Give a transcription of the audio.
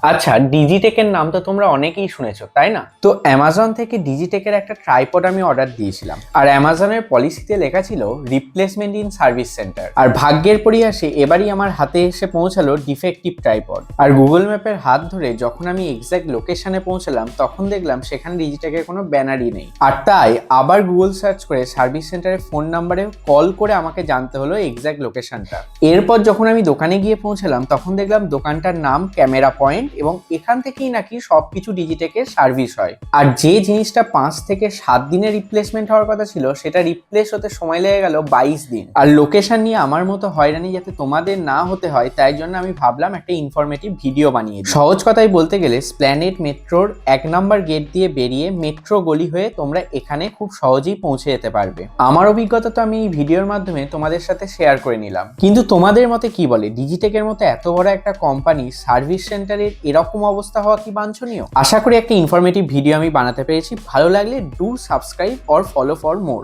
আচ্ছা, ডিজিটেকের নাম তো তোমরা অনেকেই শুনেছো তাই না? তো অ্যামাজন থেকে ডিজিটেকের একটা ট্রাইপড আমি অর্ডার দিয়েছিলাম, আর অ্যামাজনের পলিসিতে লেখা ছিল রিপ্লেসমেন্ট ইন সার্ভিস সেন্টার। আর ভাগ্যের পরিহাসে এবারই আমার হাতে এসে পৌঁছালো ডিফেক্টিভ ট্রাইপড। আর গুগল ম্যাপের হাত ধরে যখন আমি এক্সাক্ট লোকেশনে পৌঁছালাম তখন দেখলাম সেখানে ডিজিটেকের কোনো ব্যানারই নেই। আর তাই আবার গুগল সার্চ করে সার্ভিস সেন্টারের ফোন নাম্বারে কল করে আমাকে জানতে হলো এক্সাক্ট লোকেশনটা। এরপর যখন আমি দোকানে গিয়ে পৌঁছালাম তখন দেখলাম দোকানটার নাম ক্যামেরা পয়েন্ট, এবং এখান থেকেই নাকি সবকিছু ডিজিটেকের সার্ভিস হয়। আর যে জিনিসটা 5 থেকে 7 দিনে রিপ্লেসমেন্ট হওয়ার কথা ছিল সেটা রিপ্লেস হতে সময় লেগে গেল 22 দিন। আর লোকেশন নিয়ে আমার মতো হয়রানি যাতে তোমাদের না হতে হয় তাই জন্য আমি ভাবলাম একটা ইনফরমেটিভ ভিডিও বানিয়ে দিই। সহজ কথাই বলতে গেলে স্প্ল্যানেড মেট্রোর 1 নম্বর গেট দিয়ে বেরিয়ে মেট্রো গলি হয়ে তোমরা এখানে খুব সহজেই পৌঁছে যেতে পারবে। আমার অভিজ্ঞতা তো আমি এই ভিডিওর মাধ্যমে তোমাদের সাথে শেয়ার করে নিলাম, কিন্তু তোমাদের মতে কি বলে? ডিজিটেকের মতো এত বড় একটা কোম্পানি সার্ভিস সেন্টারের এরকম অবস্থা হওয়া কি বাঞ্ছনীয়? আশা করি একটা ইনফরমেটিভ ভিডিও আমি বানাতে পেরেছি। ভালো লাগলে do subscribe or follow for more.